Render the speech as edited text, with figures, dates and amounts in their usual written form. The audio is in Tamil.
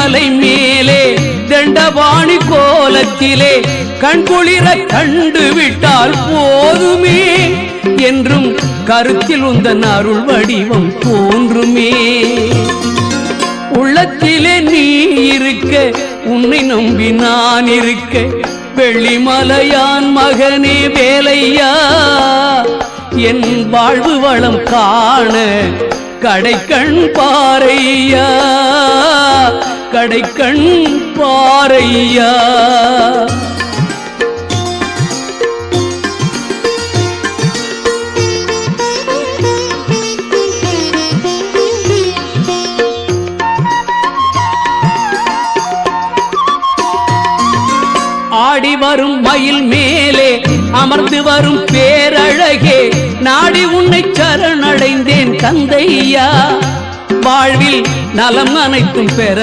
கொல்லிமலை மேலே தண்டபாணி கோலத்திலே கண்குளிர கண்டு விட்டால் போதுமே என்றும் கருத்தில் உந்தன் அருள் வடிவம் தோன்றுமே. உள்ளத்திலே நீ இருக்க உன்னை நம்பி நான் இருக்க வெள்ளிமலையான் மகனே வேலையா என் வாழ்வு வளம் காண கடைக்கண் பாரையா கடைக்கண் பாரையா. ஆடி வரும் மயில் மேலே அமர்ந்து வரும் பேரழகே நாடி உன்னை சரணடைந்தேன் கந்தையா வாழ்வில் நலம் அனைத்தும் பெற